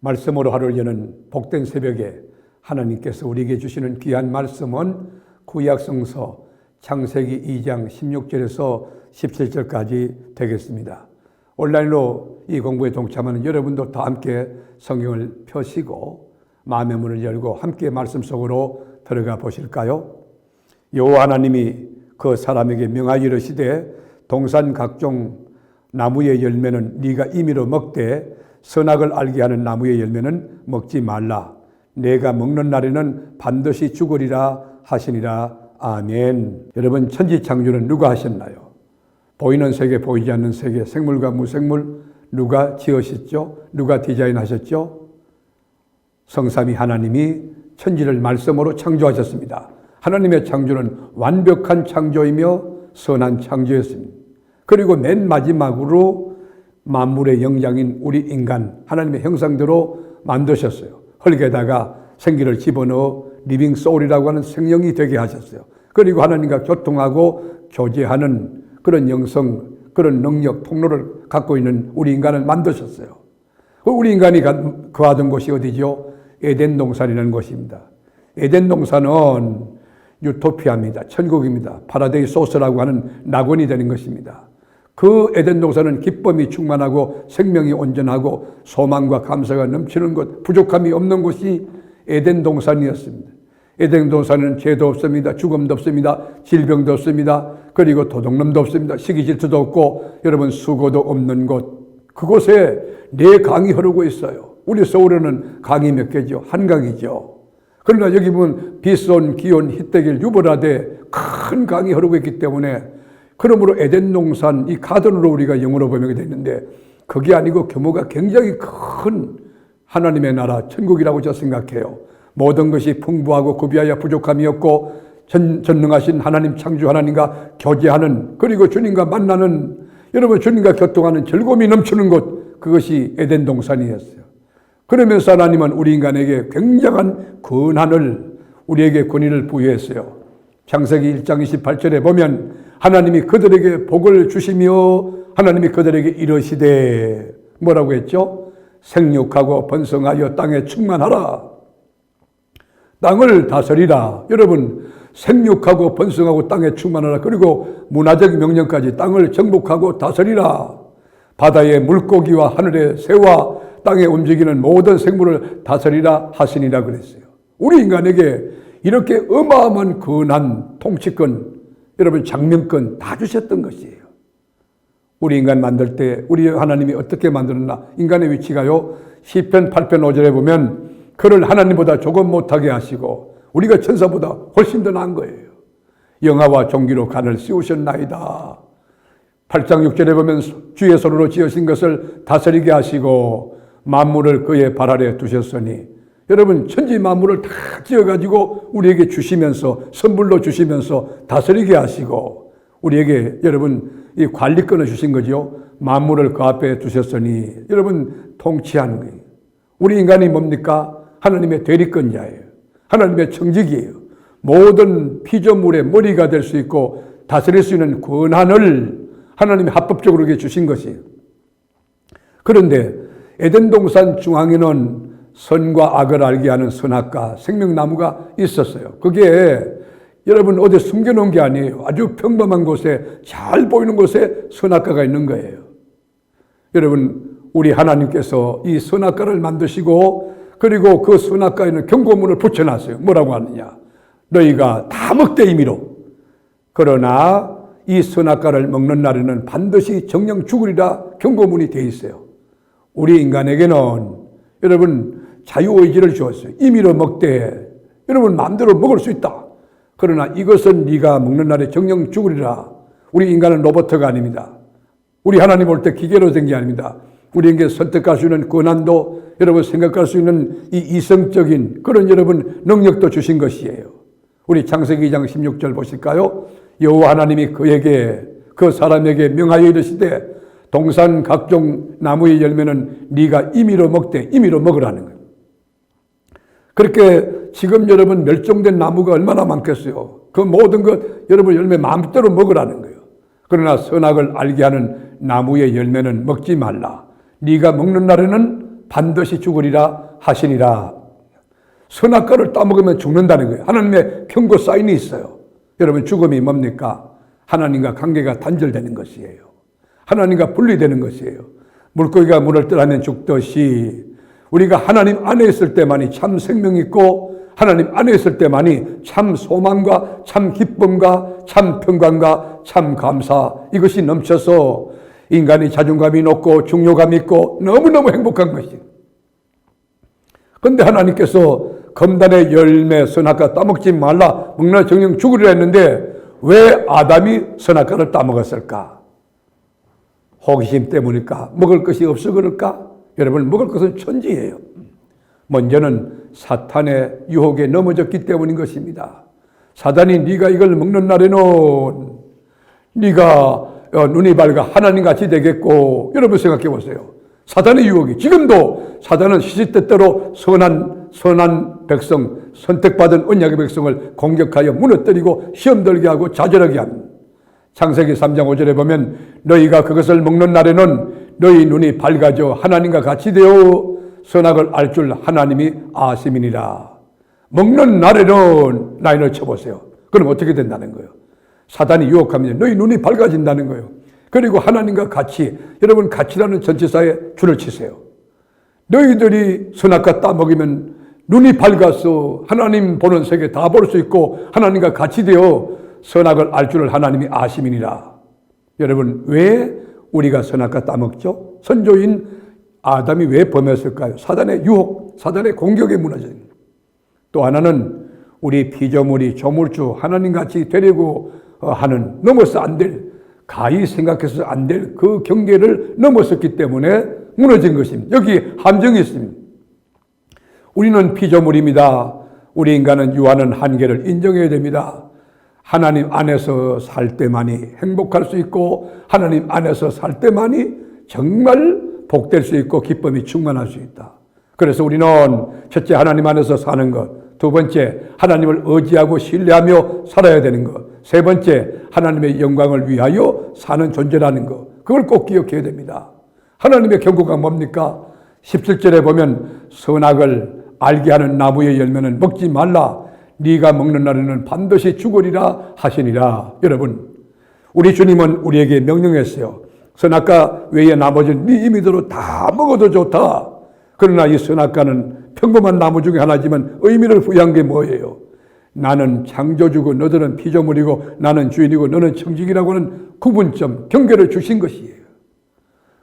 말씀으로 하루를 여는 복된 새벽에 하나님께서 우리에게 주시는 귀한 말씀은 구약성서 창세기 2장 16절에서 17절까지 되겠습니다. 온라인으로 이 공부에 동참하는 여러분도 다 함께 성경을 펴시고 마음의 문을 열고 함께 말씀 속으로 들어가 보실까요? 여호와 하나님이 그 사람에게 명하여 이르시되 동산 각종 나무의 열매는 네가 임의로 먹되 선악을 알게 하는 나무의 열매는 먹지 말라. 내가 먹는 날에는 반드시 죽으리라 하시니라. 아멘. 여러분, 천지창조는 누가 하셨나요? 보이는 세계, 보이지 않는 세계, 생물과 무생물 누가 지으셨죠? 누가 디자인하셨죠? 성삼위 하나님이 천지를 말씀으로 창조하셨습니다. 하나님의 창조는 완벽한 창조이며 선한 창조였습니다. 그리고 맨 마지막으로 만물의 영장인 우리 인간, 하나님의 형상대로 만드셨어요. 흙에다가 생기를 집어넣어 리빙 소울이라고 하는 생명이 되게 하셨어요. 그리고 하나님과 교통하고 교제하는 그런 영성, 그런 능력, 통로를 갖고 있는 우리 인간을 만드셨어요. 우리 인간이 거하던 곳이 어디죠? 에덴 동산이라는 곳입니다. 에덴 동산은 유토피아입니다. 천국입니다. 파라데이소스라고 하는 낙원이 되는 것입니다. 그 에덴 동산은 기쁨이 충만하고 생명이 온전하고 소망과 감사가 넘치는 곳, 부족함이 없는 곳이 에덴 동산이었습니다. 에덴 동산은 죄도 없습니다. 죽음도 없습니다. 질병도 없습니다. 그리고 도둑놈도 없습니다. 시기 질투도 없고 여러분 수고도 없는 곳, 그곳에 네 강이 흐르고 있어요. 우리 서울에는 강이 몇 개죠? 한강이죠. 그러나 여기 보면 비손, 기온, 히데길, 유브라데 큰 강이 흐르고 있기 때문에 그러므로 에덴 동산, 이 가든으로 우리가 영어로 번역이 됐는데 그게 아니고 규모가 굉장히 큰 하나님의 나라, 천국이라고 저는 생각해요. 모든 것이 풍부하고 구비하여 부족함이 없고 전능하신 하나님, 창조 하나님과 교제하는, 그리고 주님과 만나는, 여러분 주님과 교통하는 즐거움이 넘치는 곳, 그것이 에덴 동산이었어요. 그러면서 하나님은 우리 인간에게 굉장한 권한을, 우리에게 권위를 부여했어요. 창세기 1장 28절에 보면 하나님이 그들에게 복을 주시며 하나님이 그들에게 이르시되 뭐라고 했죠? 생육하고 번성하여 땅에 충만하라. 땅을 다스리라. 여러분, 생육하고 번성하고 땅에 충만하라. 그리고 문화적 명령까지 땅을 정복하고 다스리라. 바다의 물고기와 하늘의 새와 땅에 움직이는 모든 생물을 다스리라 하시니라 그랬어요. 우리 인간에게 이렇게 어마어마한 권한, 통치권, 여러분 장명권 다 주셨던 것이에요. 우리 인간 만들 때 우리 하나님이 어떻게 만들었나? 인간의 위치가요, 시편 8편 5절에 보면 그를 하나님보다 조금 못하게 하시고 우리가 천사보다 훨씬 더 나은 거예요. 영화와 종기로 간을 씌우셨나이다. 8장 6절에 보면 주의 손으로 지으신 것을 다스리게 하시고 만물을 그의 발 아래 두셨으니, 여러분 천지 만물을 다 지어가지고 우리에게 주시면서, 선물로 주시면서 다스리게 하시고 우리에게 여러분 이 관리권을 주신 거죠. 만물을 그 앞에 두셨으니, 여러분 통치하는 거예요. 우리 인간이 뭡니까? 하나님의 대리권자예요. 하나님의 청직이에요. 모든 피조물의 머리가 될 수 있고 다스릴 수 있는 권한을 하나님이 합법적으로 주신 것이에요. 그런데 에덴 동산 중앙에는 선과 악을 알게 하는 선악과 생명나무가 있었어요. 그게 여러분 어디 숨겨놓은 게 아니에요. 아주 평범한 곳에, 잘 보이는 곳에 선악과가 있는 거예요. 여러분, 우리 하나님께서 이 선악과를 만드시고 그리고 그 선악과에는 경고문을 붙여놨어요. 뭐라고 하느냐? 너희가 다 먹되 임의로. 그러나 이 선악과를 먹는 날에는 반드시 정령 죽으리라 경고문이 되어 있어요. 우리 인간에게는 여러분 자유의지를 주었어요. 임의로 먹되 여러분 마음대로 먹을 수 있다. 그러나 이것은 네가 먹는 날에 정령 죽으리라. 우리 인간은 로봇가 아닙니다. 우리 하나님 올 때 기계로 된 게 아닙니다. 우리에게 선택할 수 있는 권한도, 여러분 생각할 수 있는 이 이성적인 그런 여러분 능력도 주신 것이에요. 우리 창세기 2장 16절 보실까요? 여호와 하나님이 그에게, 그 사람에게 명하여 이르시되 동산 각종 나무의 열매는 네가 임의로 먹되, 임의로 먹으라는 거예요. 그렇게 지금 여러분 멸종된 나무가 얼마나 많겠어요. 그 모든 것 여러분 열매 마음대로 먹으라는 거예요. 그러나 선악을 알게 하는 나무의 열매는 먹지 말라. 네가 먹는 날에는 반드시 죽으리라 하시니라. 선악과를 따먹으면 죽는다는 거예요. 하나님의 경고 사인이 있어요. 여러분, 죽음이 뭡니까? 하나님과 관계가 단절되는 것이에요. 하나님과 분리되는 것이에요. 물고기가 물을 떠나면 죽듯이 우리가 하나님 안에 있을 때만이 참 생명이 있고 하나님 안에 있을 때만이 참 소망과 참 기쁨과 참 평강과 참 감사, 이것이 넘쳐서 인간이 자존감이 높고 중요감이 있고 너무너무 행복한 것이에요. 그런데 하나님께서 검단의 열매 선악과 따먹지 말라, 먹나 정령 죽으리라 했는데 왜 아담이 선악과를 따먹었을까? 호기심 때문일까? 먹을 것이 없어 그럴까? 여러분, 먹을 것은 천지예요. 먼저는 사탄의 유혹에 넘어졌기 때문인 것입니다. 사단이 네가 이걸 먹는 날에는 네가 눈이 밝아 하나님같이 되겠고, 여러분 생각해 보세요. 사단의 유혹이, 지금도 사단은 시시때때로 선한 백성, 선택받은 언약의 백성을 공격하여 무너뜨리고 시험 들게 하고 좌절하게 합니다. 창세기 3장 5절에 보면 너희가 그것을 먹는 날에는 너희 눈이 밝아져 하나님과 같이 되어 선악을 알 줄 하나님이 아심이니라. 먹는 날에는 라인을 쳐보세요. 그럼 어떻게 된다는 거예요? 사단이 유혹하면 너희 눈이 밝아진다는 거예요. 그리고 하나님과 같이, 여러분 같이라는 전치사에 줄을 치세요. 너희들이 선악과 따먹으면 눈이 밝아서 하나님 보는 세계 다 볼 수 있고 하나님과 같이 되어 선악을 알 줄을 하나님이 아심이니라. 여러분, 왜 우리가 선악과 따먹죠? 선조인 아담이 왜 범했을까요? 사단의 유혹, 사단의 공격에 무너진. 또 하나는 우리 피조물이 조물주 하나님같이 되려고 하는, 넘어서 안 될, 가히 생각해서 안 될 그 경계를 넘어섰기 때문에 무너진 것입니다. 여기 함정이 있습니다. 우리는 피조물입니다. 우리 인간은 유한한 한계를 인정해야 됩니다. 하나님 안에서 살 때만이 행복할 수 있고 하나님 안에서 살 때만이 정말 복될 수 있고 기쁨이 충만할 수 있다. 그래서 우리는 첫째, 하나님 안에서 사는 것. 두 번째, 하나님을 의지하고 신뢰하며 살아야 되는 것. 세 번째, 하나님의 영광을 위하여 사는 존재라는 것. 그걸 꼭 기억해야 됩니다. 하나님의 경고가 뭡니까? 17절에 보면 선악을 알게 하는 나무의 열매는 먹지 말라. 네가 먹는 날에는 반드시 죽으리라 하시니라. 여러분, 우리 주님은 우리에게 명령했어요. 선악과 외에 나머지는 네 임의대로 다 먹어도 좋다. 그러나 이 선악과는 평범한 나무 중에 하나지만 의미를 부여한 게 뭐예요? 나는 창조주고 너들은 피조물이고 나는 주인이고 너는 청직이라고 하는 구분점, 경계를 주신 것이에요.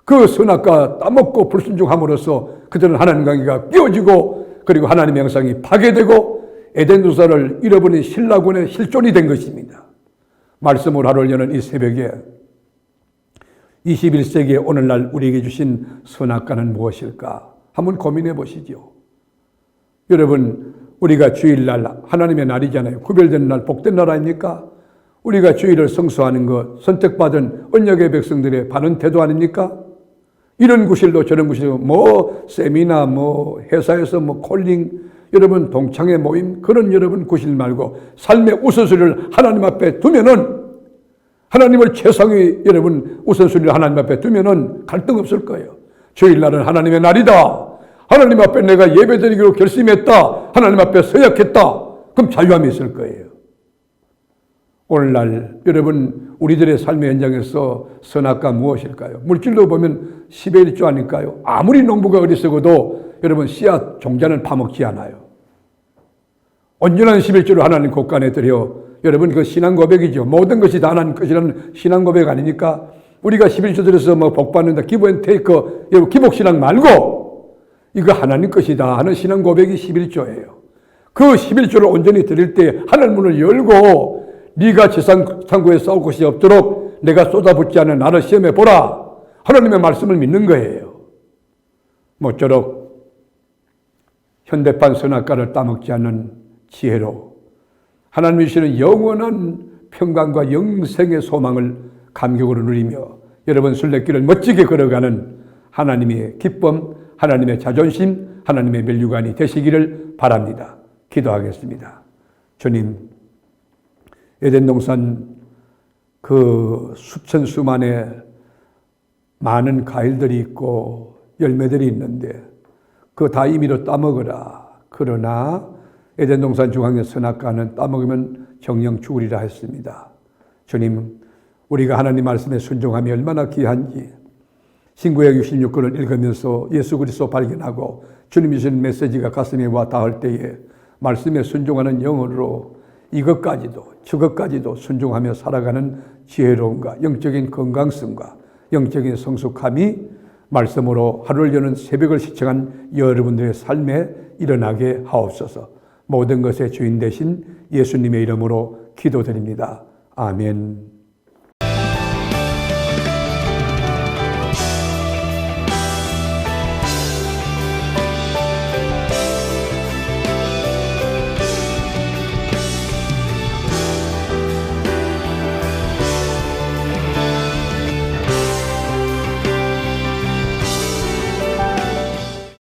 그 선악과 따먹고 불순종함으로써 그들은 하나님 관계가 깨어지고 그리고 하나님의 형상이 파괴되고 에덴 동산을 잃어버린 신라군의 실존이 된 것입니다. 말씀을 하루 여는 이 새벽에 21세기의 오늘날 우리에게 주신 선악과는 무엇일까? 한번 고민해 보시죠. 여러분, 우리가 주일날 하나님의 날이잖아요. 구별된 날, 복된 날 아닙니까? 우리가 주일을 성수하는 것, 선택받은 언약의 백성들의 바른 태도 아닙니까? 이런 구실도 저런 구실도 뭐 세미나 뭐 회사에서 뭐 콜링, 여러분 동창회 모임, 그런 여러분 구실 말고 삶의 우선순위를 하나님 앞에 두면은, 하나님을 최상위 여러분 우선순위를 하나님 앞에 두면은 갈등 없을 거예요. 주일날은 하나님의 날이다. 하나님 앞에 내가 예배드리기로 결심했다. 하나님 앞에 서약했다. 그럼 자유함이 있을 거예요. 오늘날 여러분 우리들의 삶의 현장에서 선악과 무엇일까요? 물질로 보면 10의 1조 아닐까요? 아무리 농부가 어리석어도 여러분 씨앗 종자는 파먹지 않아요. 온전한 11조를 하나님 곳간에 드려, 여러분 그 신앙 고백이죠. 모든 것이 다 하나님 것이라는 신앙 고백 아닙니까? 우리가 11조 드려서 뭐 복 받는다, 기브 앤 테이크, 여러분 기복신앙 말고 이거 하나님 것이다 하는 신앙 고백이 11조예요. 그 11조를 온전히 드릴 때 하늘 문을 열고 네가 지상구에 싸울 것이 없도록 내가 쏟아붓지 않은 나를 시험해 보라. 하나님의 말씀을 믿는 거예요. 모쪼록 현대판 선악과를 따먹지 않는 지혜로 하나님이 주시는 영원한 평강과 영생의 소망을 감격으로 누리며 여러분 순례길을 멋지게 걸어가는 하나님의 기쁨, 하나님의 자존심, 하나님의 면류관이 되시기를 바랍니다. 기도하겠습니다. 주님, 에덴 동산 그 수천 수만의 많은 과일들이 있고 열매들이 있는데 그거 다 임의로 따먹으라. 그러나 에덴 동산 중앙의 선악과는 따먹으면 정령 죽으리라 했습니다. 주님, 우리가 하나님 말씀에 순종함이 얼마나 귀한지 신구약 66권을 읽으면서 예수 그리스도 발견하고 주님이 주신 메시지가 가슴에 와 닿을 때에 말씀에 순종하는 영혼으로 이것까지도 저것까지도 순종하며 살아가는 지혜로움과 영적인 건강성과 영적인 성숙함이 말씀으로 하루를 여는 새벽을 시청한 여러분들의 삶에 일어나게 하옵소서. 모든 것의 주인 되신 예수님의 이름으로 기도드립니다. 아멘.